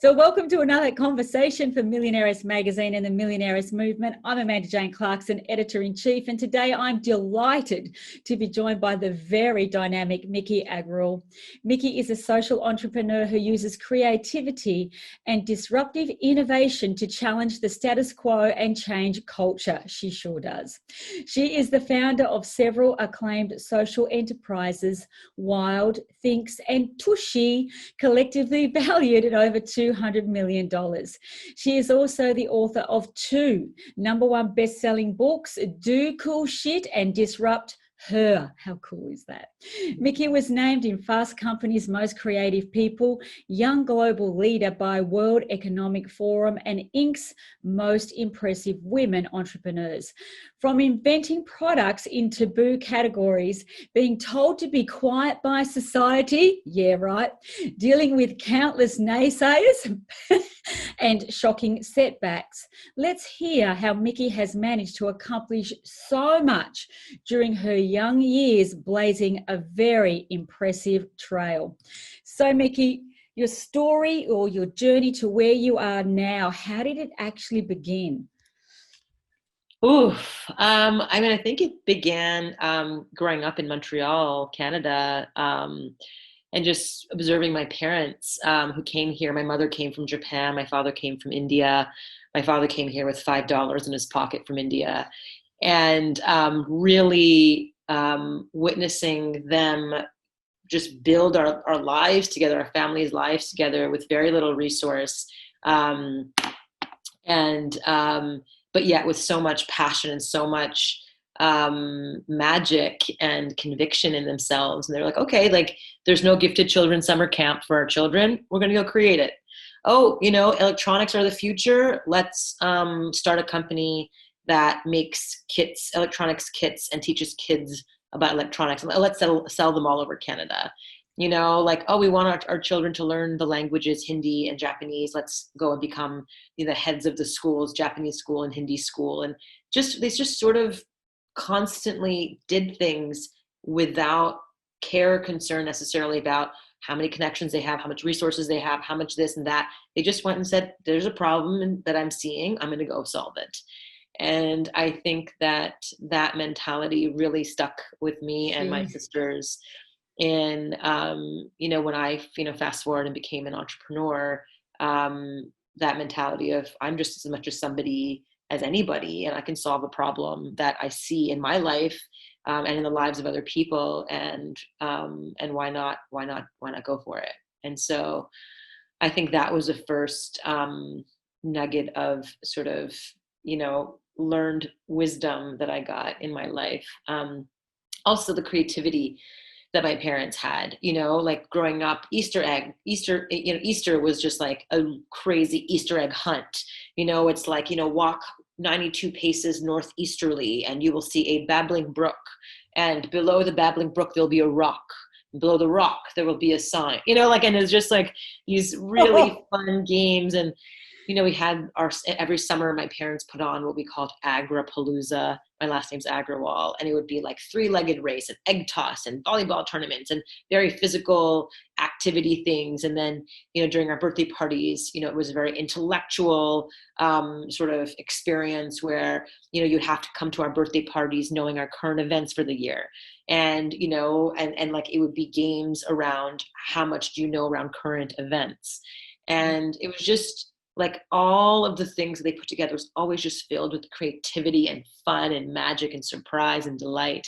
So welcome to another conversation for Millionairess magazine and the Millionairess movement. I'm Amanda Jane Clarkson, editor-in-chief, and today I'm delighted to be joined by the very dynamic Miki Agrawal. Miki is a social entrepreneur who uses creativity and disruptive innovation to challenge the status quo and change culture. She sure does. She is the founder of several acclaimed social enterprises, Wild, Thinx, and Tushy, collectively valued at over $200 million. She is also the author of two #1 best-selling books, Do Cool Shit and Disrupt Her. How cool is that? Miki was named in Fast Company's Most Creative People, Young Global Leader by World Economic Forum, and Inc.'s Most Impressive Women Entrepreneurs. From inventing products in taboo categories, being told to be quiet by society, yeah, right, dealing with countless naysayers and shocking setbacks. Let's hear how Miki has managed to accomplish so much during her young years, blazing a very impressive trail. So Miki, your story or your journey to where you are now, how did it actually begin? I think it began growing up in Montreal, Canada, and just observing my parents who came here. My mother came from Japan. My father came from India. My father came here with $5 in his pocket from India, and really witnessing them just build our lives together, our families' lives together with very little resource. But yet with so much passion and so much magic and conviction in themselves. And they're like, okay, like there's no gifted children summer camp for our children. We're going to go create it. Oh, electronics are the future. Let's start a company that makes kits, electronics kits, and teaches kids about electronics. And let's sell them all over Canada. We want our children to learn the languages, Hindi and Japanese. Let's go and become the heads of the schools, Japanese school and Hindi school. And they just sort of constantly did things without care or concern necessarily about how many connections they have, how much resources they have, how much this and that. They just went and said, there's a problem that I'm seeing. I'm going to go solve it. And I think that mentality really stuck with me and my sisters. And, when I, fast forward and became an entrepreneur, that mentality of I'm just as much as somebody as anybody, and I can solve a problem that I see in my life, and in the lives of other people. And why not go for it? And so I think that was the first, nugget of sort of, learned wisdom that I got in my life. Also the creativity that my parents had, like growing up, Easter was just like a crazy Easter egg hunt. It's like, walk 92 paces northeasterly and you will see a babbling brook, and below the babbling brook, there'll be a rock. Below the rock, there will be a sign, and it's just like these really fun games. And, we had every summer my parents put on what we called Agrapalooza. My last name's Agrawal. And it would be like 3-legged race and egg toss and volleyball tournaments and very physical activity things. And then, during our birthday parties, it was a very intellectual sort of experience where, you'd have to come to our birthday parties knowing our current events for the year. And, and like it would be games around how much do you know around current events. And it was just like all of the things that they put together was always just filled with creativity and fun and magic and surprise and delight.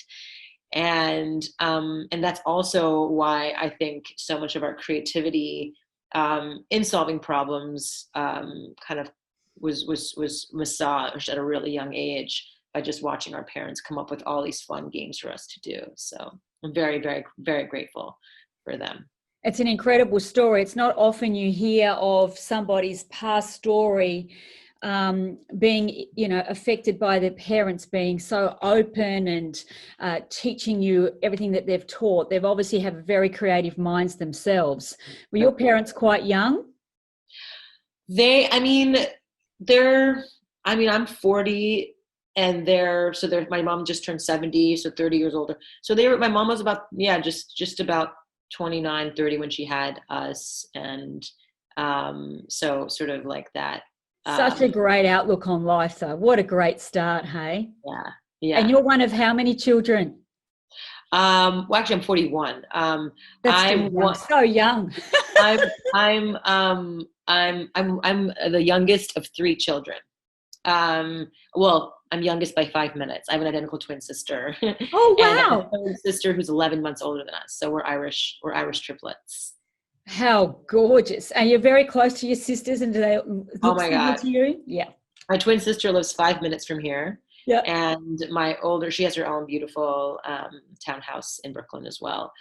And that's also why I think so much of our creativity in solving problems kind of was massaged at a really young age by just watching our parents come up with all these fun games for us to do. So I'm very, very, very grateful for them. It's an incredible story. It's not often you hear of somebody's past story being, affected by their parents being so open and teaching you everything that they've taught. They've obviously have very creative minds themselves. Were your parents quite young? I'm 40 and my mom just turned 70, so 30 years older. So my mom was about, just about 29, 30 when she had us. And So sort of like that. Such a great outlook on life, though. What a great start, hey? Yeah. Yeah. And you're one of how many children? Well, actually, I'm 41. That's still I'm young, one. so young. I'm the youngest of three children. Well, I'm youngest by 5 minutes. I have an identical twin sister, Oh, and I have a wow. third sister who's 11 months older than us. So we're Irish. We're Irish triplets. How gorgeous. And you're very close to your sisters, and do they Oh look my similar God. to you? Yeah. My twin sister lives 5 minutes from here. Yeah. And she has her own beautiful townhouse in Brooklyn as well.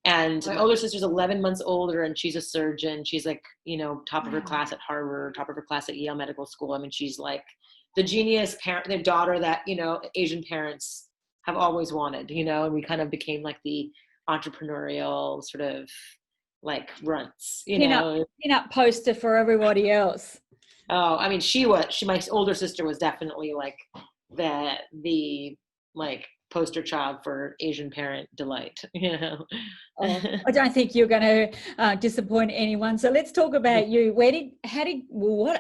And my older sister's 11 months older, and she's a surgeon. She's like, top of her class at Harvard, top of her class at Yale Medical School. I mean, she's like the genius parent, the daughter that, Asian parents have always wanted, and we kind of became like the entrepreneurial sort of like runts, Pin-up poster for everybody else. Oh, I mean, my older sister was definitely like the like poster child for Asian parent delight, Oh, I don't think you're going to disappoint anyone. So let's talk about you. What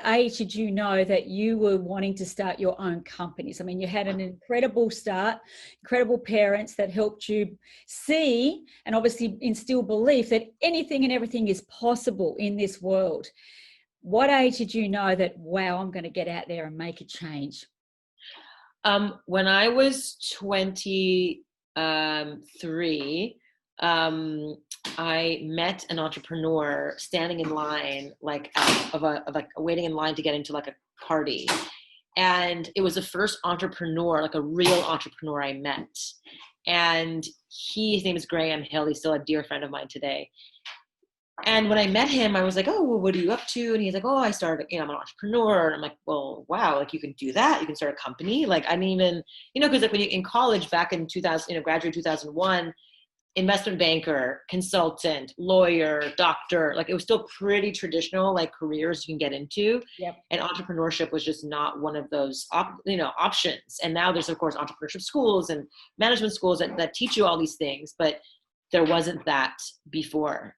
age did you know that you were wanting to start your own companies? I mean, you had an incredible start, incredible parents that helped you see and obviously instill belief that anything and everything is possible in this world. What age did you know that, wow, I'm going to get out there and make a change? When I was 23, I met an entrepreneur standing in line, like waiting in line to get into like a party. And it was the first entrepreneur, like a real entrepreneur I met. And his name is Graham Hill. He's still a dear friend of mine today. And when I met him, I was like, oh, well, what are you up to? And he's like, oh, I'm an entrepreneur. And I'm like, well, wow, like you can do that. You can start a company. Like, I didn't even, because like when you in college back in 2000, graduate 2001, investment banker, consultant, lawyer, doctor, like it was still pretty traditional, like careers you can get into. Yep. And entrepreneurship was just not one of those, options. And now there's of course entrepreneurship schools and management schools that teach you all these things, but there wasn't that before.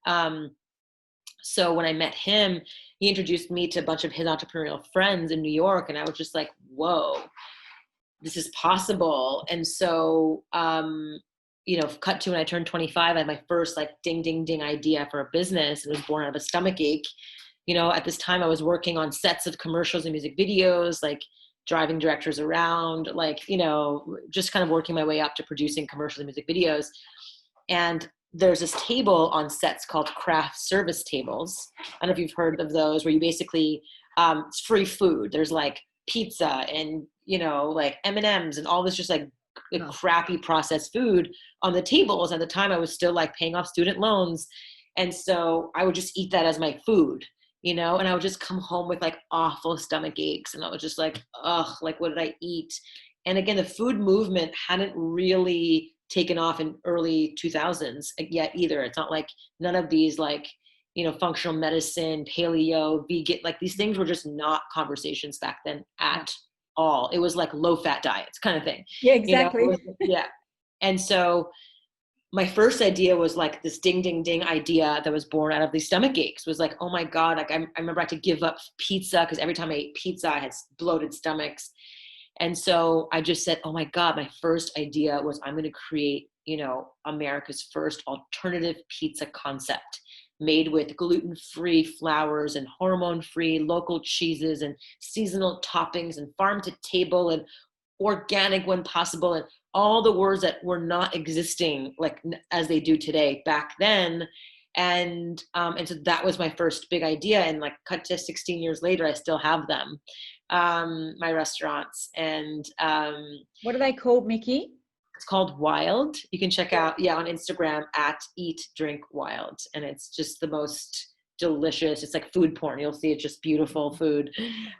So when I met him, he introduced me to a bunch of his entrepreneurial friends in New York. And I was just like, whoa, this is possible. And so, cut to when I turned 25, I had my first like ding, ding, ding idea for a business. It was born out of a stomach ache. At this time I was working on sets of commercials and music videos, like driving directors around, like, just kind of working my way up to producing commercials and music videos. And there's this table on sets called craft service tables. I don't know if you've heard of those, where you basically, it's free food. There's like pizza and, like M&Ms and all this just like crappy processed food on the tables. At the time I was still like paying off student loans. And so I would just eat that as my food, and I would just come home with like awful stomach aches. And I was just like, ugh, like what did I eat? And again, the food movement hadn't really taken off in early 2000s yet either. It's not like none of these like, functional medicine, paleo, vegan, like these things were just not conversations back then at all. It was like low fat diets kind of thing. Yeah, exactly. Yeah. And so my first idea was like this ding, ding, ding idea that was born out of these stomach aches. Was like, oh my God, like I remember I had to give up pizza because every time I ate pizza, I had bloated stomachs. And so I just said, oh my God, my first idea was I'm going to create, America's first alternative pizza concept made with gluten-free flours and hormone-free local cheeses and seasonal toppings and farm to table and organic when possible, and all the words that were not existing like as they do today back then. And so that was my first big idea. And like cut to 16 years later, I still have them, my restaurants. And what are they called, Miki? It's called Wild. You can check out, on Instagram at Eat Drink Wild. And it's just the most delicious. It's like food porn. You'll see it's just beautiful food.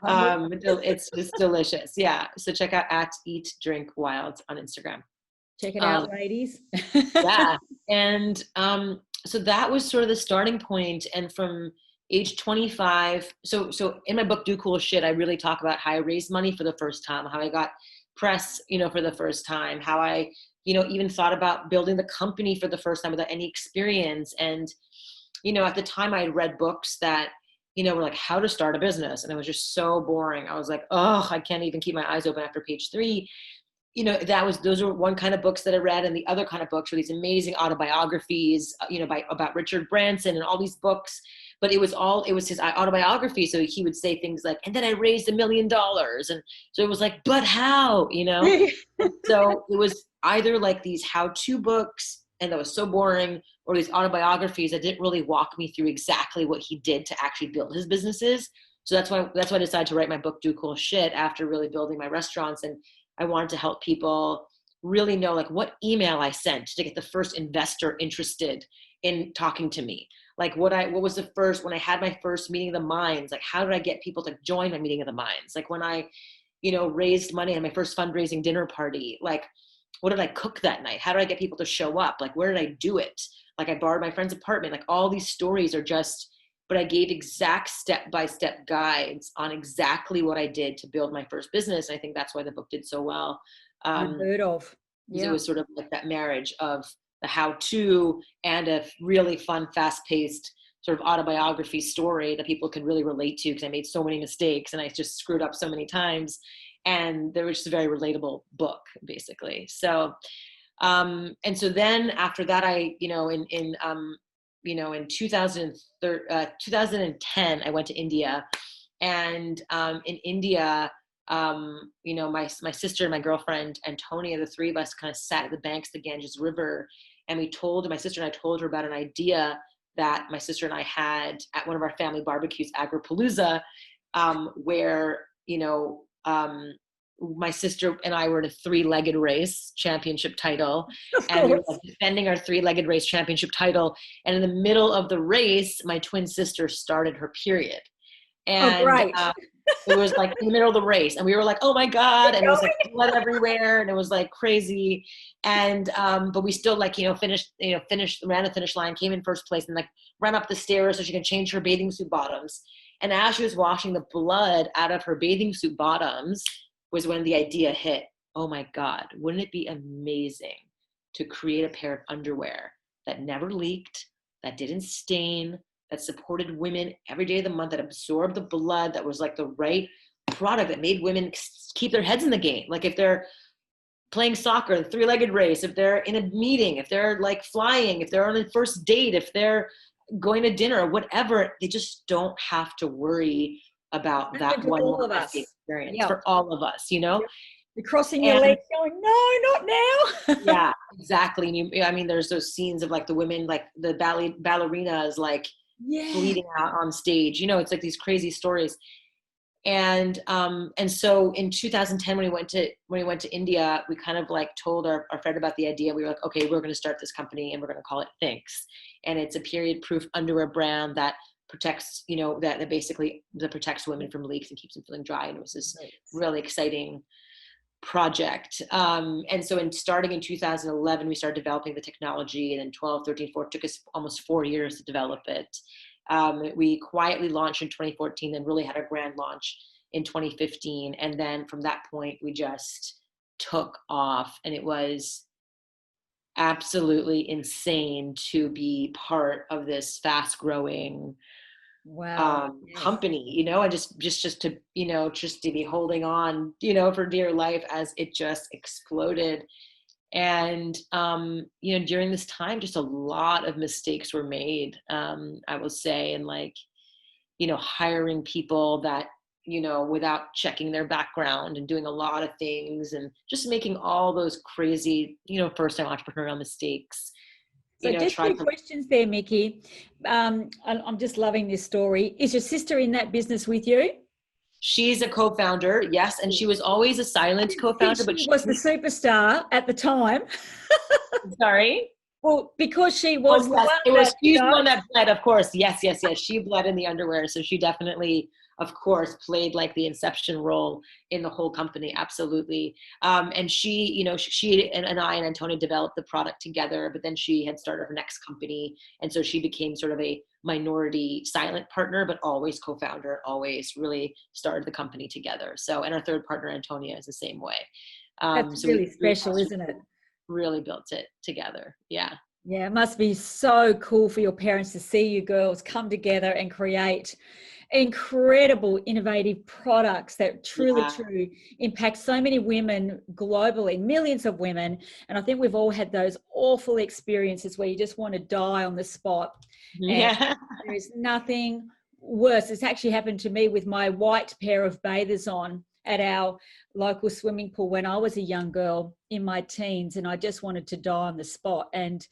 It's just delicious. Yeah. So check out at Eat Drink Wild on Instagram. Check it out, ladies. Yeah. And so that was sort of the starting point. And from age 25, so in my book, Do Cool Shit, I really talk about how I raised money for the first time, how I got press, for the first time, how I, even thought about building the company for the first time without any experience. And, at the time I had read books that, were like, how to start a business. And it was just so boring. I was like, oh, I can't even keep my eyes open after page 3. Those were one kind of books that I read. And the other kind of books were these amazing autobiographies, about Richard Branson and all these books. But it was his autobiography. So he would say things like, and then I raised $1 million. And so it was like, but how, And so it was either like these how-to books, and that was so boring, or these autobiographies that didn't really walk me through exactly what he did to actually build his businesses. So that's why I decided to write my book, Do Cool Shit, after really building my restaurants. And I wanted to help people really know like what email I sent to get the first investor interested in talking to me. Like what was the first, when I had my first meeting of the minds, like how did I get people to join my meeting of the minds? Like when I, raised money at my first fundraising dinner party, like what did I cook that night? How did I get people to show up? Like where did I do it? Like I borrowed my friend's apartment. Like all these stories are just, but I gave exact step-by-step guides on exactly what I did to build my first business. And I think that's why the book did so well. Unheard of. Yeah. It was sort of like that marriage of the how-to and a really fun, fast-paced sort of autobiography story that people can really relate to, because I made so many mistakes and I just screwed up so many times. And there was just a very relatable book, basically. So, and so then after that, I, in 2010, I went to India, and in India, my sister and my girlfriend Antonia, the three of us kind of sat at the banks of the Ganges River, and my sister and I told her about an idea that my sister and I had at one of our family barbecues, Agrapalooza, where my sister and I were in a 3-legged race championship title, and we were defending our 3-legged race championship title. And in the middle of the race, my twin sister started her period. And it was like in the middle of the race, and we were like, oh my God. And it was like blood everywhere, and it was like crazy. And, but we still finished, ran the finish line, came in first place, and like ran up the stairs so she could change her bathing suit bottoms. And as she was washing the blood out of her bathing suit bottoms was when the idea hit. Oh my God, wouldn't it be amazing to create a pair of underwear that never leaked, that didn't stain, that supported women every day of the month, that absorbed the blood, that was like the right product that made women keep their heads in the game. Like if they're playing soccer, the 3-legged race, if they're in a meeting, if they're like flying, if they're on a first date, if they're going to dinner or whatever, they just don't have to worry about that one experience. For all of us, You're crossing your legs going, no, not now. Yeah, exactly. And there's those scenes of like the women, like the ballerinas, like bleeding out on stage, it's like these crazy stories. And so in 2010, when we went to India, we kind of like told our friend about the idea. We were like, okay, we're going to start this company and we're going to call it Thinx. And it's a period-proof underwear brand that protects, that protects women from leaks and keeps them feeling dry. And it was this really exciting project. And so starting in 2011, we started developing the technology, and then 12, 13, 14, took us almost 4 years to develop it. We quietly launched in 2014 and really had a grand launch in 2015. And then from that point, we just took off, and it was absolutely insane to be part of this fast growing company, and just to be holding on, for dear life as it just exploded. And during this time, just a lot of mistakes were made, I will say, and hiring people that without checking their background, and doing a lot of things, and just making all those crazy first time entrepreneurial mistakes. So just 2 questions there, Miki. I'm just loving this story. Is your sister in that business with you? She's a co-founder, yes, and she was always a silent co-founder. But she was the superstar at the time. Sorry? Well, because she was she's the one that bled, of course. Yes. She bled in the underwear, so she definitely, of course, played like the inception role in the whole company. Absolutely. And she and I and Antonia developed the product together, but then she had started her next company. And so she became sort of a minority silent partner, but always co-founder, always really started the company together. So, and our third partner, Antonia, is the same way. That's so really special, isn't it? Really built it together. Yeah. Yeah, it must be so cool for your parents to see you girls come together and create incredible innovative products that truly Yeah. true impact so many women globally, millions of women. And I think we've all had those awful experiences where you just want to die on the spot, and Yeah. there is nothing worse. It's actually happened to me with my white pair of bathers on at our local swimming pool when I was a young girl in my teens, and I just wanted to die on the spot. And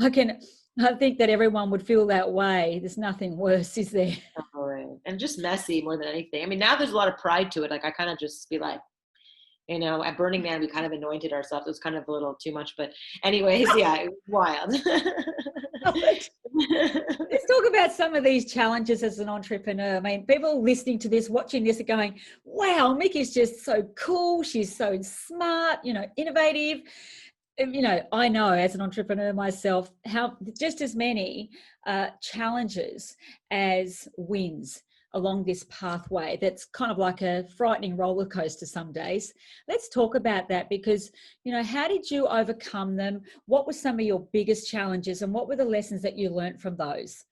I think that everyone would feel that way. There's nothing worse, is there? Totally. And just messy more than anything. I mean, now there's a lot of pride to it. Like I kind of just be like, you know, at Burning Man, we kind of anointed ourselves. It was kind of a little too much, but anyways, yeah, it was wild. Let's talk about some of these challenges as an entrepreneur. I mean, people listening to this, watching this are going, wow, Miki's just so cool. She's so smart, innovative. I know as an entrepreneur myself, how just as many challenges as wins along this pathway. That's kind of like a frightening roller coaster some days. Let's talk about that because, how did you overcome them? What were some of your biggest challenges and what were the lessons that you learned from those?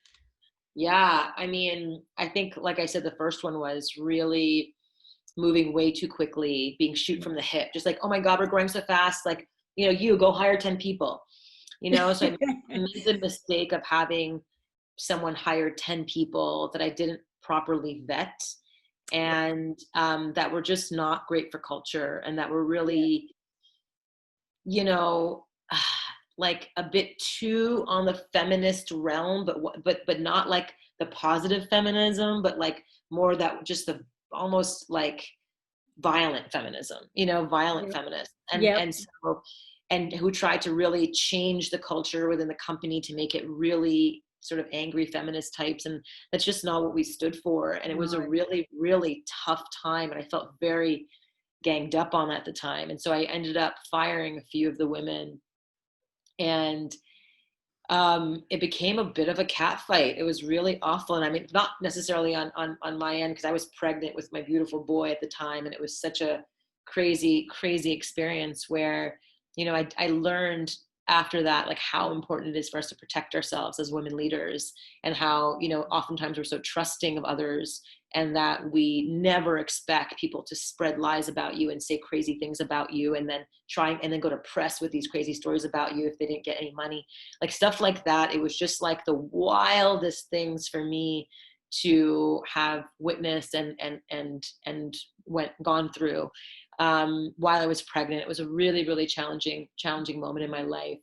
Yeah, I mean, I think, like I said, the first one was really moving way too quickly, being shoot from the hip, just like, oh my God, we're growing so fast. Like, you go hire 10 people, so I made the mistake of having someone hire 10 people that I didn't properly vet and that were just not great for culture and that were really, you know, like a bit too on the feminist realm, but not like the positive feminism, but like more that just the almost like violent feminism, violent feminists, Yep. and who tried to really change the culture within the company to make it really sort of angry feminist types, and that's just not what we stood for. And it was a No. really, really tough time, and I felt very ganged up on at the time. And so I ended up firing a few of the women, and it became a bit of a cat fight. It was really awful. And I mean, not necessarily on my end, because I was pregnant with my beautiful boy at the time. And it was such a crazy, crazy experience where, I learned after that, like how important it is for us to protect ourselves as women leaders, and how, oftentimes we're so trusting of others, and that we never expect people to spread lies about you and say crazy things about you, and then go to press with these crazy stories about you if they didn't get any money, like stuff like that. It was just like the wildest things for me to have witnessed and gone through while I was pregnant. It was a really, really challenging moment in my life.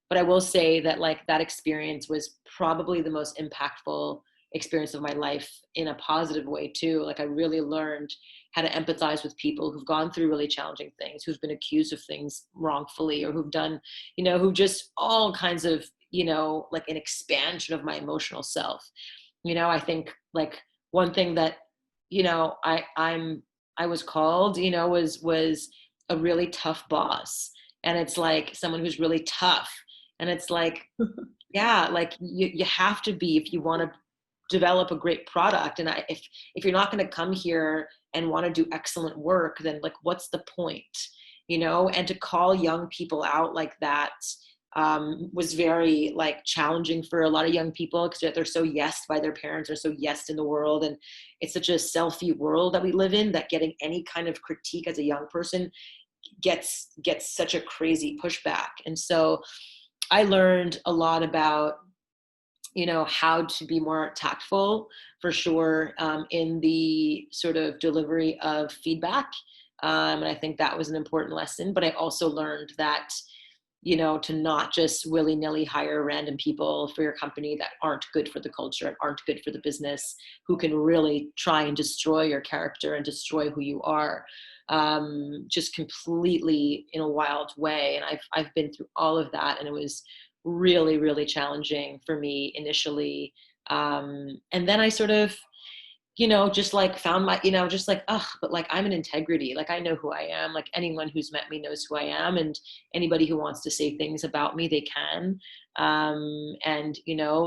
But I will say that like that experience was probably the most impactful experience of my life in a positive way too. Like I really learned how to empathize with people who've gone through really challenging things, who've been accused of things wrongfully, or who've done, who just all kinds of, like an expansion of my emotional self. I think like one thing that, I was called, was a really tough boss. And it's like someone who's really tough. And it's like, yeah, like you have to be, if you want to develop a great product. And if you're not going to come here and want to do excellent work, then like, what's the point, and to call young people out like that was very like challenging for a lot of young people, because they're so yesed by their parents, or so yesed in the world. And it's such a selfie world that we live in, that getting any kind of critique as a young person gets such a crazy pushback. And so I learned a lot about, how to be more tactful, for sure, in the sort of delivery of feedback. And I think that was an important lesson. But I also learned that, to not just willy-nilly hire random people for your company that aren't good for the culture and aren't good for the business, who can really try and destroy your character and destroy who you are, just completely in a wild way. And I've been through all of that, and it was really, really challenging for me initially. And then I sort of, just like found my, just like, but like I'm an integrity. Like I know who I am. Like anyone who's met me knows who I am. And anybody who wants to say things about me, they can. And,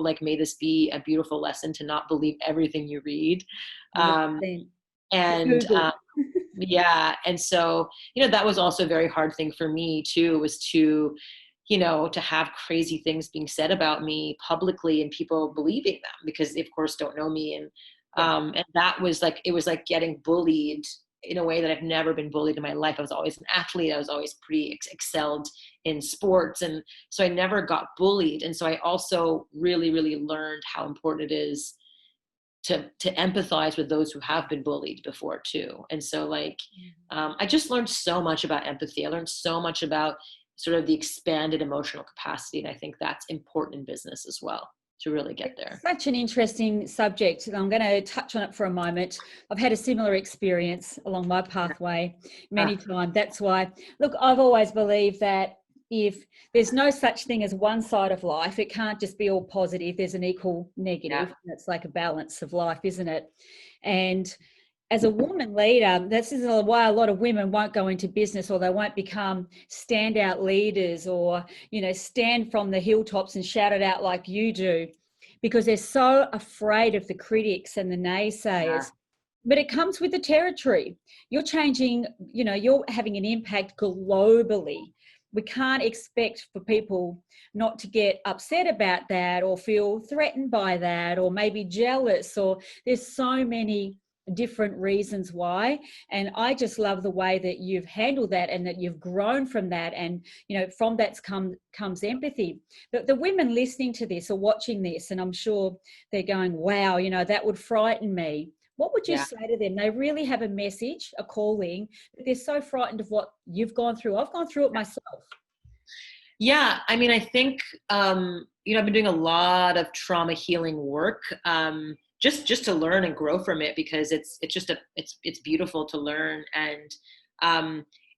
like, may this be a beautiful lesson to not believe everything you read. And yeah. And so, that was also a very hard thing for me too, was to, to have crazy things being said about me publicly and people believing them, because they of course don't know me. And Yeah. And that was like, it was like getting bullied in a way that I've never been bullied in my life. I was always an athlete. I was always pretty excelled in sports. And so I never got bullied. And so I also really, really learned how important it is to empathize with those who have been bullied before too. And so like, I just learned so much about empathy. I learned so much about sort of the expanded emotional capacity. And I think that's important in business as well, to really get there. Such an interesting subject. I'm going to touch on it for a moment. I've had a similar experience along my pathway many times. That's why, look, I've always believed that if there's no such thing as one side of life, it can't just be all positive. There's an equal negative. Yeah. It's like a balance of life, isn't it? And as a woman leader, this is why a lot of women won't go into business, or they won't become standout leaders, or, you know, stand from the hilltops and shout it out like you do, because they're so afraid of the critics and the naysayers. Yeah. But it comes with the territory. You're changing, you know, you're having an impact globally. We can't expect for people not to get upset about that, or feel threatened by that, or maybe jealous, or there's so many different reasons why. And I just love the way that you've handled that, and that you've grown from that. And, you know, from that comes empathy. But the women listening to this or watching this, and I'm sure they're going, wow, you know, that would frighten me. What would you say to them? They really have a message, a calling, but they're so frightened of what you've gone through. I've gone through it myself. Yeah, I mean, I think, you know, I've been doing a lot of trauma healing work, just to learn and grow from it, because it's beautiful to learn. And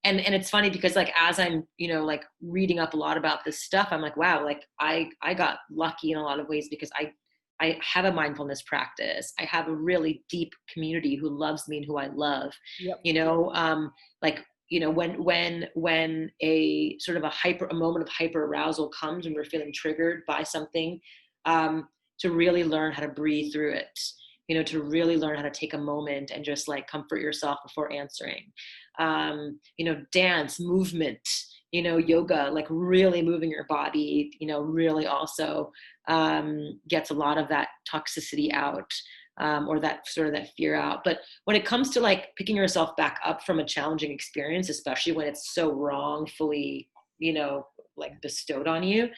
it's funny because, like, as I'm, you know, like reading up a lot about this stuff, I'm like, wow, like I got lucky in a lot of ways, because I have a mindfulness practice. I have a really deep community who loves me and who I love. Yep. You know, like, you know, when a sort of a moment of hyper arousal comes, when we're feeling triggered by something, to really learn how to breathe through it, you know, to really learn how to take a moment and just like comfort yourself before answering, you know, dance, movement, you know, yoga, like really moving your body, you know, really also gets a lot of that toxicity out. Or that sort of that fear out. But when it comes to like picking yourself back up from a challenging experience, especially when it's so wrongfully, you know, like bestowed on you,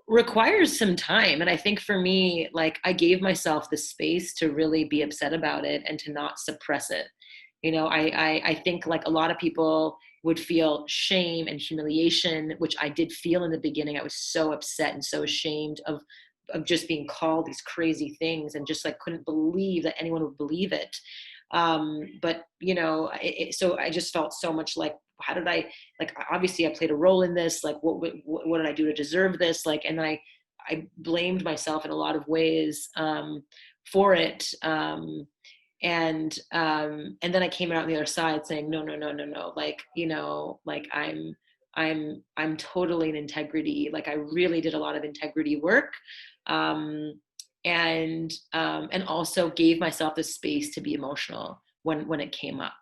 requires some time. And I think for me, like, I gave myself the space to really be upset about it and to not suppress it. You know, I think like a lot of people would feel shame and humiliation, which I did feel in the beginning. I was so upset and so ashamed of just being called these crazy things, and just like couldn't believe that anyone would believe it. But, you know, so I just felt so much like, how did I, like, obviously I played a role in this, like, what did I do to deserve this? Like, and then I blamed myself in a lot of ways, for it. And then I came out on the other side saying, no, like, you know, like I'm totally in integrity. Like, I really did a lot of integrity work. And also gave myself the space to be emotional when it came up.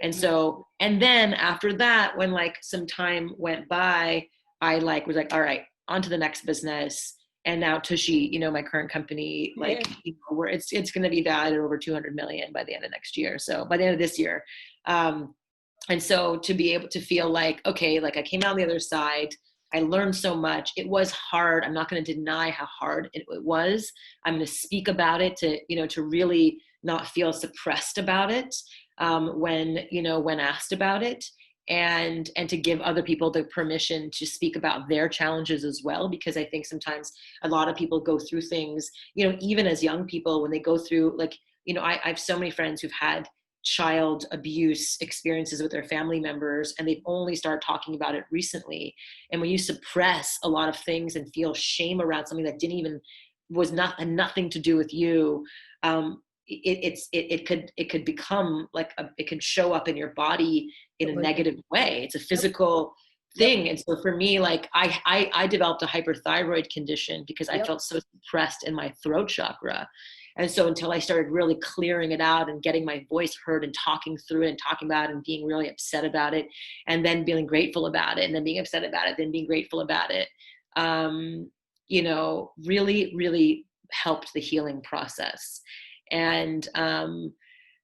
And so, and then after that, when like some time went by, I like was like, all right, on to the next business. And now Tushy, you know, my current company, like, you know, where it's going to be valued at over 200 million by the end of next year. So by the end of this year. And so to be able to feel like, okay, like I came out on the other side, I learned so much. It was hard. I'm not going to deny how hard it was. I'm going to speak about it to, you know, to really not feel suppressed about it, when asked about it, and to give other people the permission to speak about their challenges as well. Because I think sometimes a lot of people go through things, you know, even as young people, when they go through, like, you know, I have so many friends who've had child abuse experiences with their family members, and they've only started talking about it recently. And when you suppress a lot of things and feel shame around something that was nothing to do with you, it could become like it could show up in your body in a negative way. It's a physical thing. And so for me, like I developed a hyperthyroid condition because I felt so suppressed in my throat chakra. And so until I started really clearing it out and getting my voice heard and talking through it and talking about it and being really upset about it, and then feeling grateful about it, and then being upset about it, then being grateful about it, you know, really, really helped the healing process. And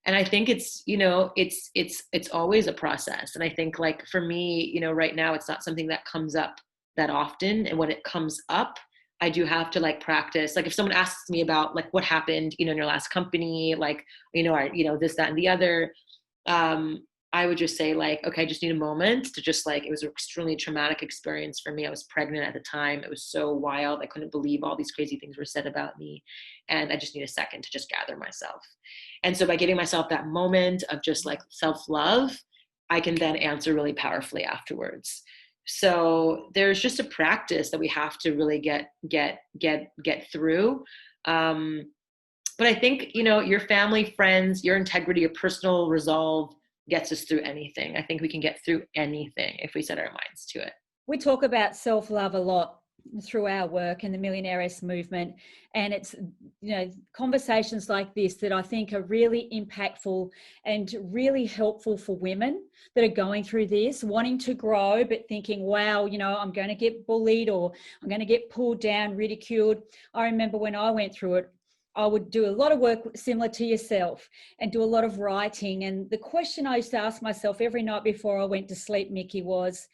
I think it's, you know, it's always a process. And I think, like, for me, you know, right now it's not something that comes up that often. And when it comes up, I do have to, like, practice. Like, if someone asks me about, like, what happened, you know, in your last company, like, you know, this, that, and the other, I would just say, like, okay, I just need a moment to just, like, it was an extremely traumatic experience for me. I was pregnant at the time. It was so wild. I couldn't believe all these crazy things were said about me. And I just need a second to just gather myself. And so by giving myself that moment of just, like, self-love, I can then answer really powerfully afterwards. So there's just a practice that we have to really get through. But I think, you know, your family, friends, your integrity, your personal resolve gets us through anything. I think we can get through anything if we set our minds to it. We talk about self-love a lot through our work and the Millionairess movement. And it's, you know, conversations like this that I think are really impactful and really helpful for women that are going through this, wanting to grow, but thinking, wow, you know, I'm going to get bullied or I'm going to get pulled down, ridiculed. I remember when I went through it, I would do a lot of work similar to yourself and do a lot of writing. And the question I used to ask myself every night before I went to sleep, Miki, was,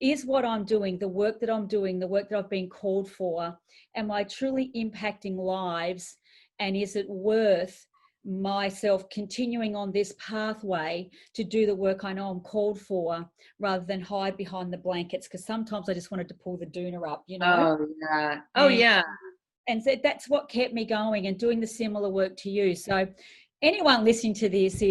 is what I'm doing, the work that I'm doing, the work that I've been called for, am I truly impacting lives? And is it worth myself continuing on this pathway to do the work I know I'm called for, rather than hide behind the blankets? Because sometimes I just wanted to pull the doona up, you know? Oh, yeah. Oh, yeah. And so that's what kept me going and doing the similar work to you. So anyone listening to this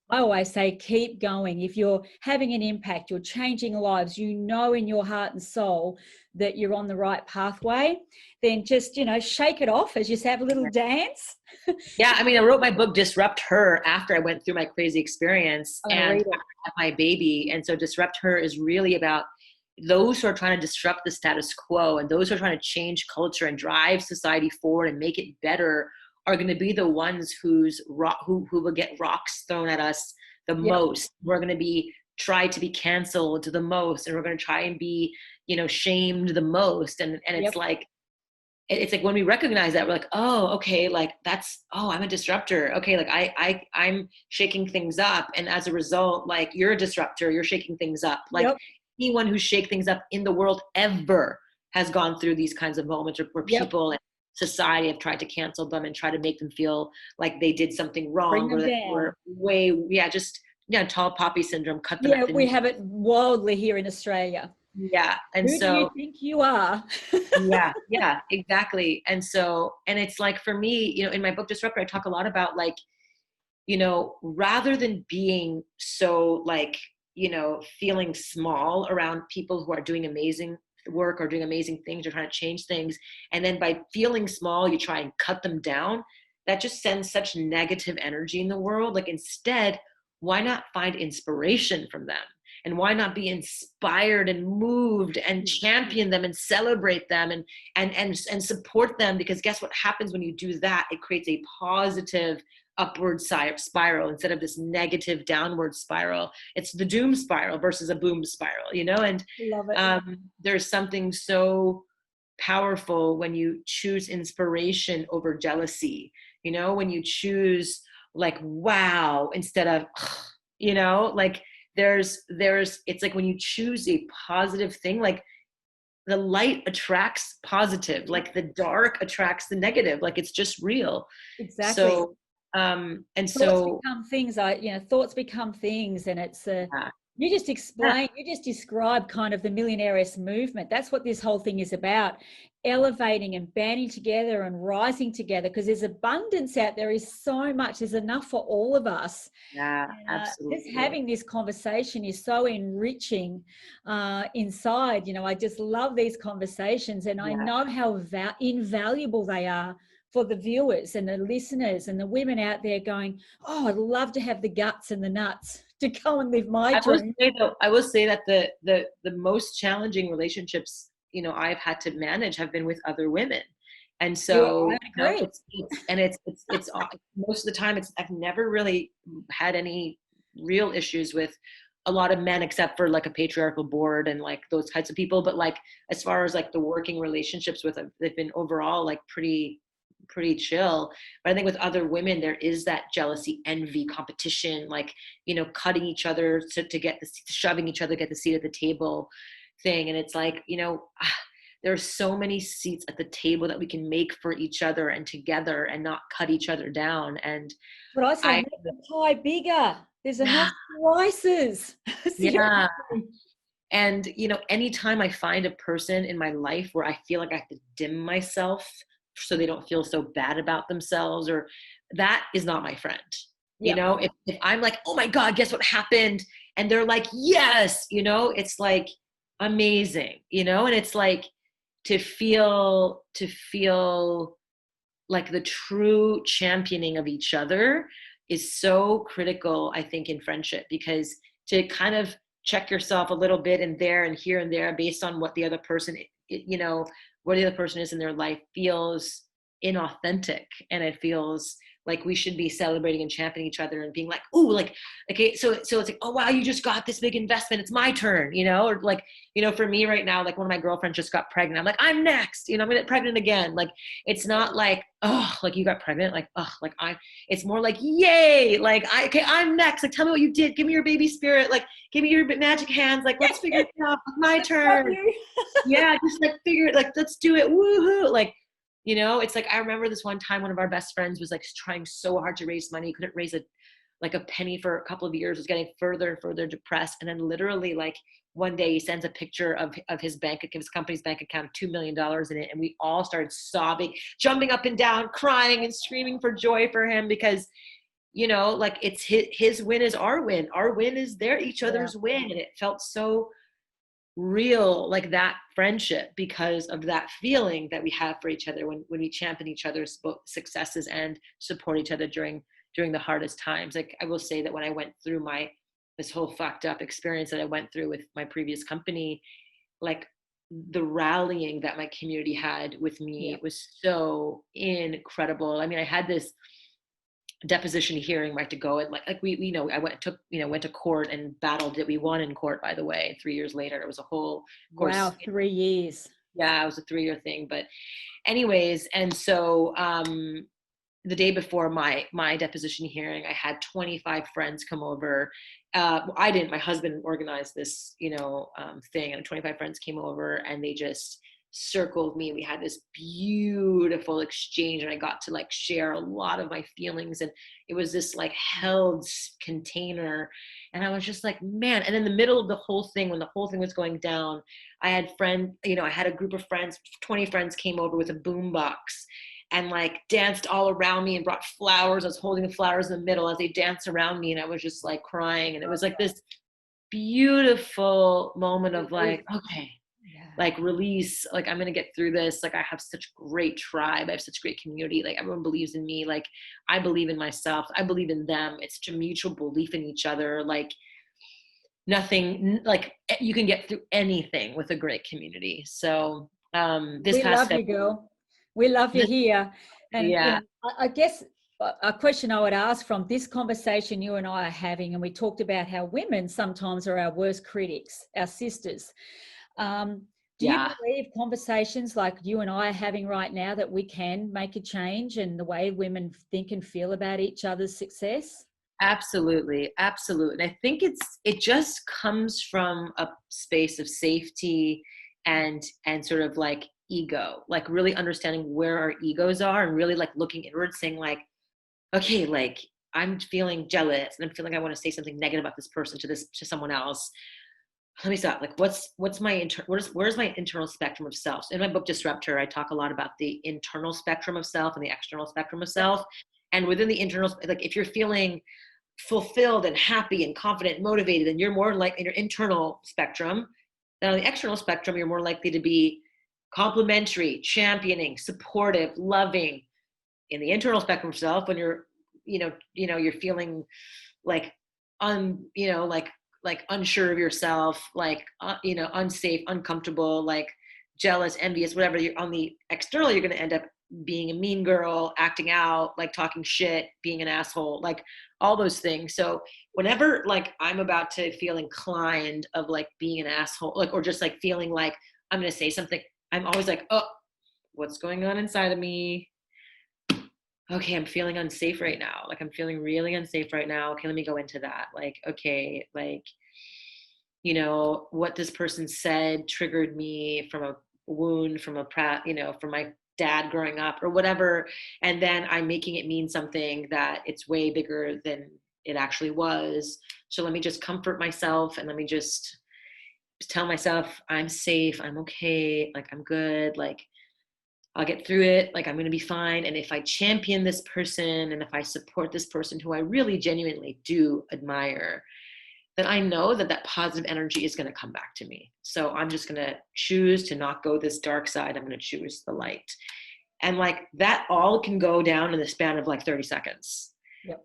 I always say, keep going. If you're having an impact, you're changing lives, you know in your heart and soul that you're on the right pathway, then just, you know, shake it off, as you say, have a little dance. Yeah, I mean, I wrote my book, Disrupt Her, after I went through my crazy experience and after I had my baby. And so Disrupt Her is really about those who are trying to disrupt the status quo and those who are trying to change culture and drive society forward and make it better are going to be the ones who will get rocks thrown at us the most. We're going to be tried to be canceled the most, and we're going to try and be, you know, shamed the most. And it's like, it's like when we recognize that, we're like, oh, okay, like I'm a disruptor. Okay, like I'm shaking things up, and as a result, like, you're a disruptor. You're shaking things up. Like, anyone who shake things up in the world ever has gone through these kinds of moments where people and society have tried to cancel them and try to make them feel like they did something wrong, or that they were tall poppy syndrome, cut them at the we knee. have it wildly here in Australia. Yeah. And who do you think you are? yeah, exactly. And so, and it's like, for me, you know, in my book Disruptor, I talk a lot about, like, you know, rather than being so, like, you know, feeling small around people who are doing amazing work or doing amazing things or trying to change things, and then by feeling small you try and cut them down, that just sends such negative energy in the world. Like, instead, why not find inspiration from them, and why not be inspired and moved and champion them and celebrate them and support them? Because guess what happens when you do that? It creates a positive upward spiral instead of this negative downward spiral. It's the doom spiral versus a boom spiral, you know? And Love it. there's something so powerful when you choose inspiration over jealousy, you know, when you choose, like, wow, instead of, you know, like, it's like when you choose a positive thing, like, the light attracts positive, like the dark attracts the negative, like, it's just real. Exactly. So Thoughts become things. Thoughts become things, and it's you just described kind of the Millionairess movement. That's what this whole thing is about: elevating and banding together and rising together, because there's abundance out there. Is so much. There's enough for all of us. Yeah, absolutely. Just having this conversation is so enriching inside. You know, I just love these conversations, and I know how invaluable they are for the viewers and the listeners and the women out there going, oh, I'd love to have the guts and the nuts to go and live my dream. I will say that the most challenging relationships, you know, I've had to manage have been with other women. And so, it's most of the time I've never really had any real issues with a lot of men, except for, like, a patriarchal board and, like, those types of people. But, like, as far as, like, the working relationships with them, they've been overall, like, pretty pretty chill. But I think with other women, there is that jealousy, envy, competition, like, you know, cutting each other to get the, shoving each other, get the seat at the table thing. And it's like, you know, there are so many seats at the table that we can make for each other and together and not cut each other down. And But I say, make the pie bigger. There's enough slices. Yeah. And, you know, anytime I find a person in my life where I feel like I have to dim myself so they don't feel so bad about themselves, or that is not my friend. You know, if I'm like, oh my God, guess what happened? And they're like, yes, you know, it's like amazing, you know, and it's like to feel like the true championing of each other is so critical, I think, in friendship, because to kind of check yourself a little bit and there and here and there based on what the other person, you know, where the other person is in their life feels inauthentic. And it feels like we should be celebrating and championing each other and being like, ooh, like, okay, so it's like, oh wow, you just got this big investment, it's my turn, you know, or like, you know, for me right now, like one of my girlfriends just got pregnant. I'm like, I'm next, you know, I'm gonna get pregnant again. Like, it's not like, oh, like you got pregnant, like, oh, like it's more like, yay, like okay, I'm next. Like, tell me what you did. Give me your baby spirit. Like, give me your magic hands. Like, let's figure it out. It's my turn. Yeah, just like figure it. Like, let's do it. Woohoo! Like, you know, it's like I remember this one time one of our best friends was like trying so hard to raise money, couldn't raise a penny for a couple of years, was getting further and further depressed, and then literally like one day he sends a picture of his his company's bank account, $2 million in it, and we all started sobbing, jumping up and down, crying and screaming for joy for him, because, you know, like it's his win is our win is their each other's win, and it felt so real, like that friendship, because of that feeling that we have for each other when we champion each other's both successes and support each other during the hardest times. Like, I will say that when I went through this whole fucked up experience that I went through with my previous company, like the rallying that my community had with me was so incredible. I mean, I had this deposition hearing right to go, and like we you know, I went to court and battled it. We won in court, by the way. 3 years later, it was a whole course. Wow, 3 years. Yeah, it was a 3-year thing. But anyways, and so the day before my deposition hearing, I had 25 friends come over. I didn't. My husband organized this, you know, thing, and 25 friends came over, and they just circled me. We had this beautiful exchange, and I got to like share a lot of my feelings, and it was this like held container. And I was just like, man. And in the middle of the whole thing, when the whole thing was going down, I had I had a group of friends, 20 friends came over with a boombox and like danced all around me and brought flowers. I was holding the flowers in the middle as they danced around me, and I was just like crying. And it was like this beautiful moment of like, okay, like release, like I'm going to get through this. Like, I have such great tribe. I have such great community. Like, everyone believes in me. Like, I believe in myself. I believe in them. It's such a mutual belief in each other. Like, nothing, like you can get through anything with a great community. So we love you, girl. We love you here. And you know, I guess a question I would ask from this conversation you and I are having, and we talked about how women sometimes are our worst critics, our sisters. Do you believe conversations like you and I are having right now that we can make a change in the way women think and feel about each other's success? Absolutely. Absolutely. I think it just comes from a space of safety and sort of like ego, like really understanding where our egos are and really like looking inward, saying like, okay, like I'm feeling jealous and I'm feeling I want to say something negative about this person to someone else. Let me stop. Like, where's my internal spectrum of self? In my book Disruptor, I talk a lot about the internal spectrum of self and the external spectrum of self. And within the internal, like if you're feeling fulfilled and happy and confident and motivated, then you're more like in your internal spectrum. Then on the external spectrum, you're more likely to be complimentary, championing, supportive, loving. In the internal spectrum of self, when you're, you're feeling like like unsure of yourself, like unsafe, uncomfortable, like jealous, envious, whatever. You're on the external, you're going to end up being a mean girl, acting out, like talking shit, being an asshole, like all those things. So whenever like I'm about to feel inclined of like being an asshole, like, or just like feeling like I'm going to say something, I'm always like, oh, what's going on inside of me? okay, I'm feeling unsafe right now. Like I'm feeling really unsafe right now. Okay, let me go into that. Like, okay, like, what this person said triggered me from a wound, from from my dad growing up or whatever. And then I'm making it mean something that it's way bigger than it actually was. So let me just comfort myself and let me just tell myself I'm safe, I'm okay, like I'm good, like I'll get through it, like I'm going to be fine. And if I champion this person and if I support this person who I really genuinely do admire, then I know that that positive energy is going to come back to me. So I'm just going to choose to not go this dark side. I'm going to choose the light. And like that all can go down in the span of like 30 seconds. Yep.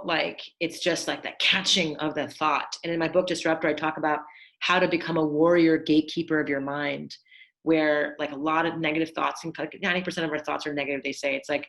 Like it's just like that catching of the thought. And in my book, Disruptor, I talk about how to become a warrior gatekeeper of your mind, where like a lot of negative thoughts, and 90% of our thoughts are negative, they say. It's like,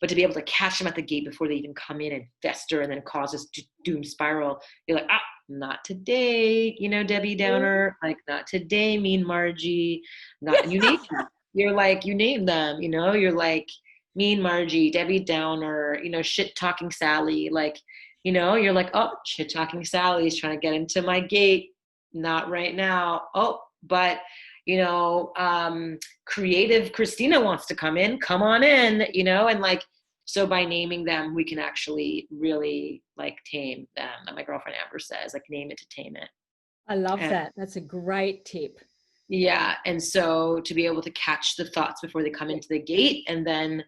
but to be able to catch them at the gate before they even come in and fester and then cause this doom spiral, you're like, not today, Debbie Downer, like not today, mean Margie, not, you name them. You're like, you name them, you're like mean Margie, Debbie Downer, shit talking Sally, like, you're like, oh, shit talking Sally is trying to get into my gate. Not right now. Oh, but creative Christina wants to come in, come on in, and like, so by naming them, we can actually really like tame them. And my girlfriend Amber says, like, name it to tame it. I love that. That's a great tip. Yeah. And so to be able to catch the thoughts before they come into the gate. And then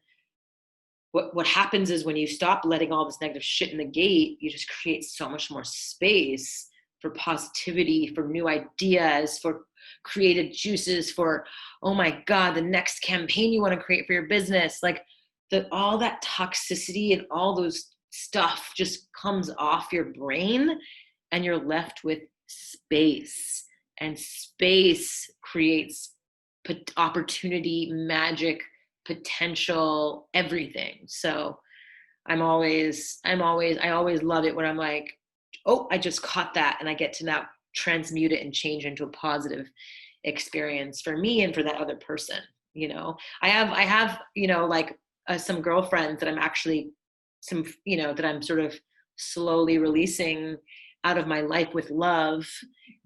what happens is when you stop letting all this negative shit in the gate, you just create so much more space for positivity, for new ideas, for creative juices, for, oh my God, the next campaign you want to create for your business. Like all that toxicity and all those stuff just comes off your brain and you're left with space, and space creates opportunity, magic, potential, everything. So I always love it when I'm like, oh, I just caught that, and I get to now transmute it and change into a positive experience for me and for that other person. I have like some girlfriends that I'm actually that I'm sort of slowly releasing out of my life with love,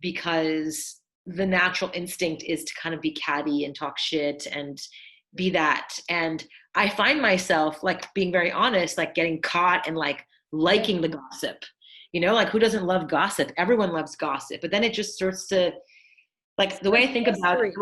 because the natural instinct is to kind of be catty and talk shit and be that. And I find myself like being very honest, like getting caught and like liking the gossip, like who doesn't love gossip? Everyone loves gossip. But then it just starts to, like, the way I think about it,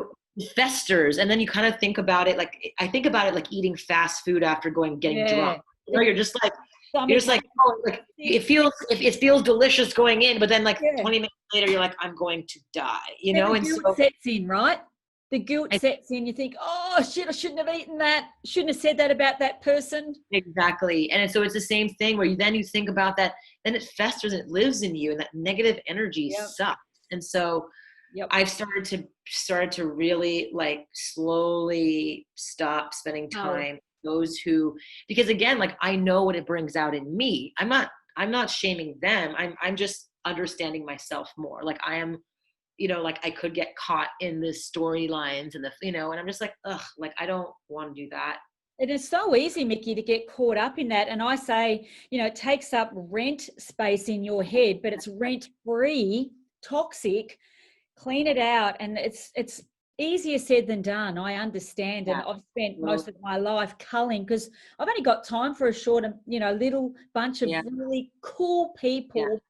festers. And then you kind of think about it, like, I think about it like eating fast food after getting drunk. You're just like, oh, like it feels delicious going in, but then like 20 minutes later, you're like, I'm going to die, and the guilt sets in, right? The guilt sets in. You think, oh shit, I shouldn't have eaten that. Shouldn't have said that about that person. Exactly. And so it's the same thing where you think about that, then it festers and it lives in you, and that negative energy sucks. And so I've started to really like slowly stop spending time those who, because again, like I know what it brings out in me. I'm not shaming them. I'm just understanding myself more. Like I am, like I could get caught in the storylines and and I'm just like, ugh, like I don't want to do that. It is so easy, Miki, to get caught up in that. And I say, it takes up rent space in your head, but it's rent-free, toxic. Clean it out. And it's easier said than done. I understand. And I've spent most of my life culling, because I've only got time for a short, little bunch of really cool people.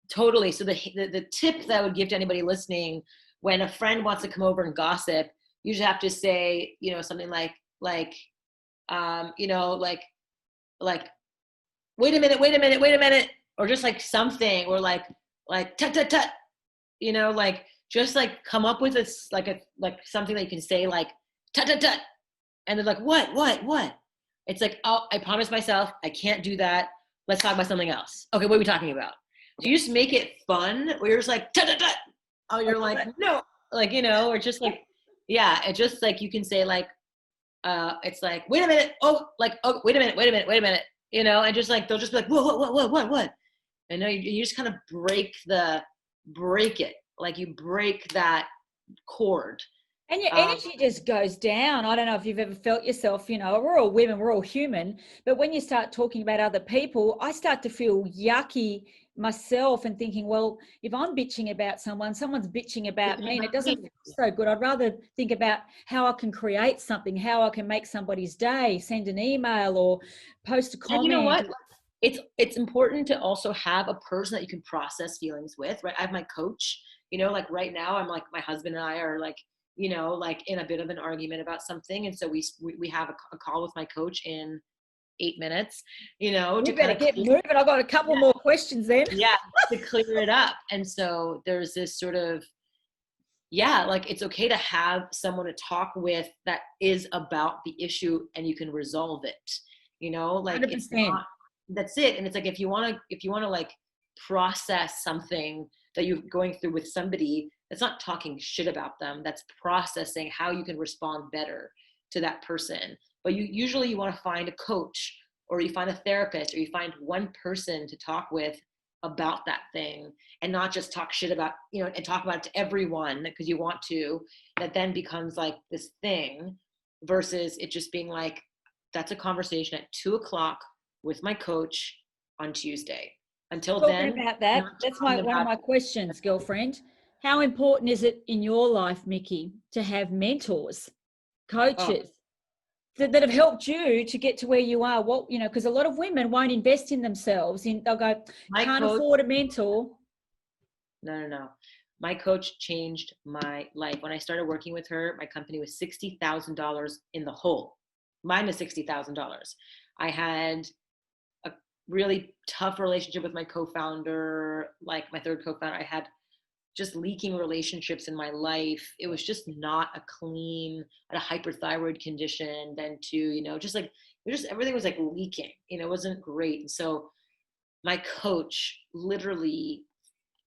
Totally. So the tip that I would give to anybody listening, when a friend wants to come over and gossip, you just have to say, something like, wait a minute, or just like something, or like tut tut tut, like just like come up with this like something that you can say, like tut tut tut, and they're like, what? It's like, oh, I promised myself I can't do that. Let's talk about something else. Okay, what are we talking about? So you just make it fun, where you're just like tut tut tut. Oh, you're like, no, like, or just like, it's just like you can say like, it's like, wait a minute, oh, wait a minute, and just like they'll just be like, what? And you just kind of break it, like you break that cord, And your energy just goes down. I don't know if you've ever felt yourself, we're all women, we're all human. But when you start talking about other people, I start to feel yucky myself and thinking, well, if I'm bitching about someone, someone's bitching about me, and it doesn't feel so good. I'd rather think about how I can create something, how I can make somebody's day, send an email or post a comment. And you know what? It's important to also have a person that you can process feelings with, right? I have my coach, like right now I'm like, my husband and I are like, like in a bit of an argument about something. And so we have a call with my coach in 8 minutes, You better get moving. I've got a couple more questions then. Yeah, to clear it up. And so there's this sort of, like it's okay to have someone to talk with that is about the issue and you can resolve it, like 100%. It's not, that's it. And it's like, if you want to like process something that you're going through with somebody, that's not talking shit about them, that's processing how you can respond better to that person. But you want to find a coach, or you find a therapist, or you find one person to talk with about that thing, and not just talk shit about, and talk about it to everyone because you want to. That then becomes like this thing, versus it just being like, that's a conversation at 2:00 with my coach on Tuesday. Until then, about that, that's one of my questions, girlfriend. How important is it in your life, Miki, to have mentors, coaches that have helped you to get to where you are? What, because a lot of women won't invest in themselves. They'll go, can't afford a mentor. No. My coach changed my life. When I started working with her, my company was $60,000 in the hole, minus $60,000. I had a really tough relationship with my co-founder, like my third co-founder. I had just leaking relationships in my life. It was just not a clean, I had a hyperthyroid condition then too, just like, everything was like leaking, it wasn't great. And so my coach, literally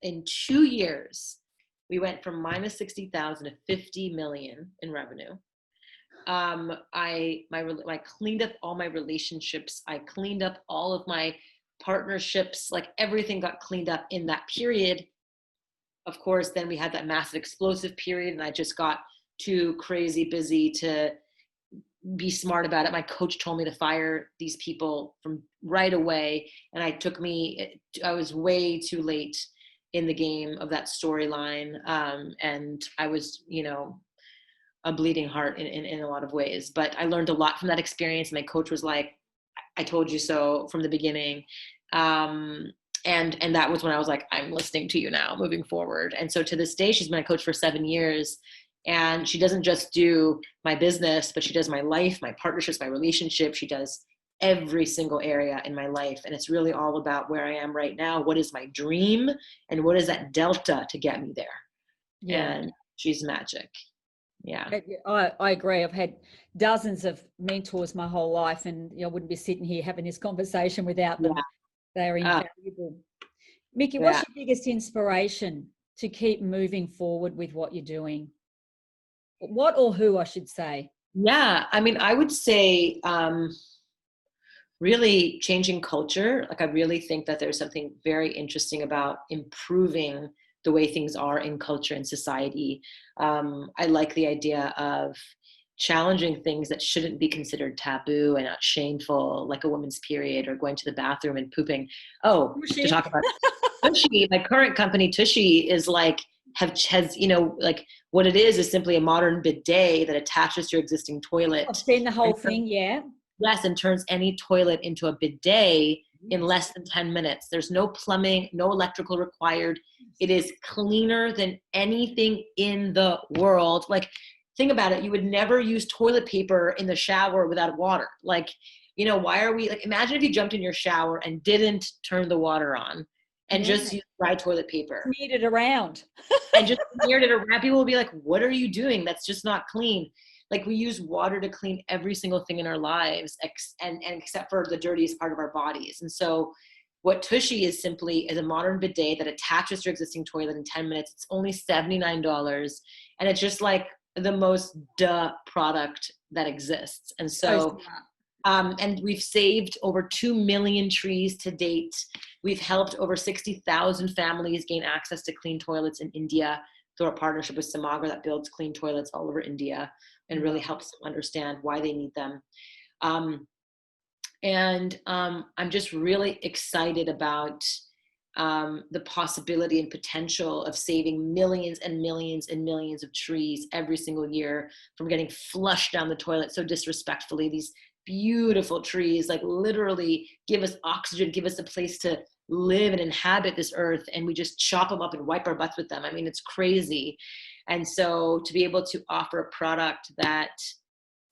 in 2 years, we went from minus 60,000 to 50 million in revenue. I cleaned up all my relationships. I cleaned up all of my partnerships, like everything got cleaned up in that period. Of course, then we had that massive explosive period, and I just got too crazy busy to be smart about it. My coach told me to fire these people from right away, and I was way too late in the game of that storyline, and I was, a bleeding heart in a lot of ways. But I learned a lot from that experience. My coach was like, I told you so from the beginning. And that was when I was like, I'm listening to you now moving forward. And so to this day, she's been a coach for 7 years, and she doesn't just do my business, but she does my life, my partnerships, my relationships. She does every single area in my life. And it's really all about where I am right now. What is my dream? And what is that delta to get me there? Yeah. And she's magic. Yeah. I agree. I've had dozens of mentors my whole life, and I wouldn't be sitting here having this conversation without them. Yeah. They're invaluable. Miki, what's your biggest inspiration to keep moving forward with what you're doing? What or who, I should say? Yeah, I mean, I would say really changing culture. Like, I really think that there's something very interesting about improving the way things are in culture and society. I like the idea of challenging things that shouldn't be considered taboo and not shameful, like a woman's period or going to the bathroom and pooping. To talk about Tushy, my current company, Tushy, is like, has, like what it is simply a modern bidet that attaches to your existing toilet. I've seen the whole thing, yeah. Yes, and turns any toilet into a bidet in less than 10 minutes. There's no plumbing, no electrical required. It is cleaner than anything in the world. Like, think about it. You would never use toilet paper in the shower without water. Like, why are we, like, imagine if you jumped in your shower and didn't turn the water on and just used dry toilet paper. Smeared it around. And just smeared it around. People will be like, what are you doing? That's just not clean. Like, we use water to clean every single thing in our lives, and except for the dirtiest part of our bodies. And so what Tushy is simply is a modern bidet that attaches to your existing toilet in 10 minutes. It's only $79. And it's just like the most product that exists. And so, and we've saved over 2 million trees to date. We've helped over 60,000 families gain access to clean toilets in India. through our partnership with Samagra that builds clean toilets all over India and really helps them understand why they need them. I'm just really excited about the possibility and potential of saving millions and millions and millions of trees every single year from getting flushed down the toilet so disrespectfully. These beautiful trees, like, literally give us oxygen, give us a place to live and inhabit this earth, and we just chop them up and wipe our butts with them. I mean, it's crazy. And so to be able to offer a product that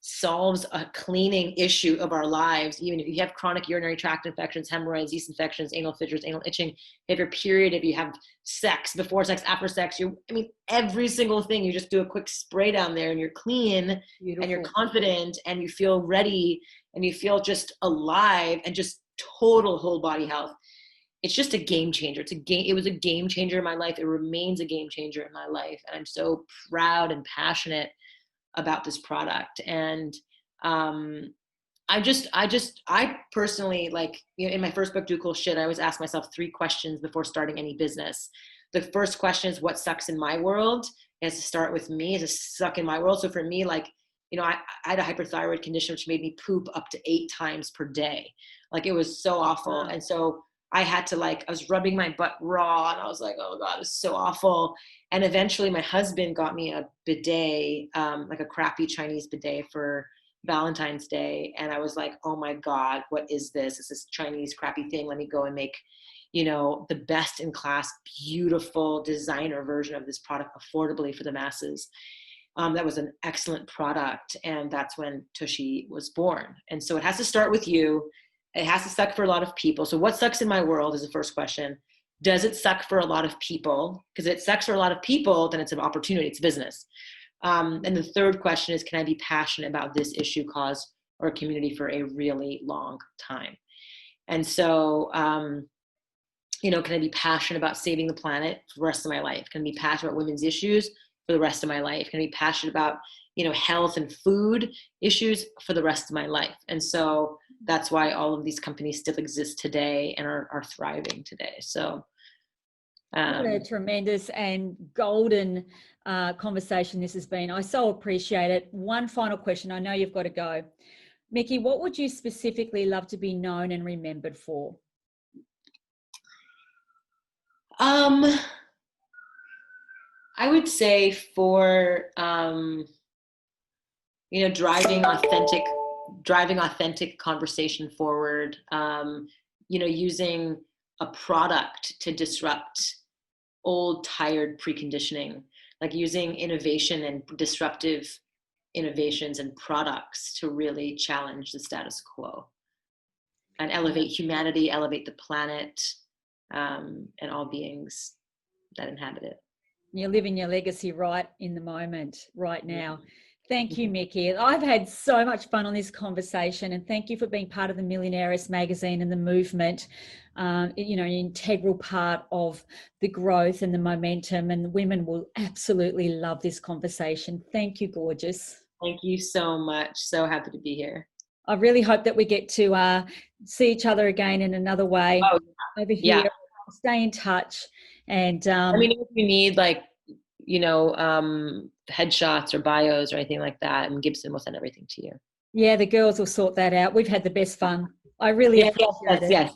solves a cleaning issue of our lives, even if you have chronic urinary tract infections, hemorrhoids, yeast infections, anal fissures, anal itching, if you have your period, if you have sex, before sex, after sex, every single thing, you just do a quick spray down there and you're clean. Beautiful. And you're confident and you feel ready and you feel just alive and just total whole body health. It's just a game changer. It was a game changer in my life. It remains a game changer in my life. And I'm so proud and passionate about this product. And I personally, like, in my first book, Do Cool Shit, I always ask myself 3 questions before starting any business. The first question is, what sucks in my world? It has to start with me. It has to suck in my world. So for me, like, I had a hyperthyroid condition, which made me poop up to 8 times per day. Like, it was so awful. And so I had to, like, I was rubbing my butt raw and I was like, oh God, it's so awful. And eventually my husband got me a bidet, like a crappy Chinese bidet for Valentine's Day. And I was like, oh my God, what is this? It's this Chinese crappy thing. Let me go and make, the best in class, beautiful designer version of this product affordably for the masses. That was an excellent product. And that's when Tushy was born. And so it has to start with you. It has to suck for a lot of people. So what sucks in my world is the first question. Does it suck for a lot of people? Because if it sucks for a lot of people, then it's an opportunity, it's business. And the third question is, can I be passionate about this issue, cause, or community for a really long time? And so, can I be passionate about saving the planet for the rest of my life? Can I be passionate about women's issues for the rest of my life? Can I be passionate about, health and food issues for the rest of my life? And so that's why all of these companies still exist today and are thriving today. So what a tremendous and golden conversation this has been. I so appreciate it. One final question. I know you've got to go. Miki, what would you specifically love to be known and remembered for? I would say for, driving authentic conversation forward, using a product to disrupt old, tired preconditioning, like using innovation and disruptive innovations and products to really challenge the status quo and elevate humanity, elevate the planet, and all beings that inhabit it. You're living your legacy right in the moment, right now. Thank you, Miki. I've had so much fun on this conversation, and thank you for being part of the Millionairess magazine and the movement, an integral part of the growth and the momentum, and women will absolutely love this conversation. Thank you, gorgeous. Thank you so much. So happy to be here. I really hope that we get to see each other again in another way over here. Yeah. Stay in touch. And if you need headshots or bios or anything like that, and Gibson will send everything to you. Yeah, the girls will sort that out. We've had the best fun. I really appreciate it.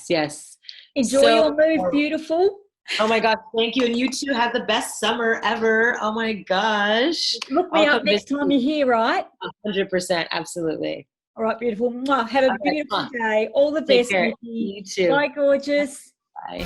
Yes. Enjoy your move, beautiful. Oh my gosh, thank you. And you two have the best summer ever. Oh my gosh. Look me up next time you're here, right? 100%, absolutely. All right, beautiful. Have a beautiful day. All the best, Miki. You too. Bye, gorgeous. Bye.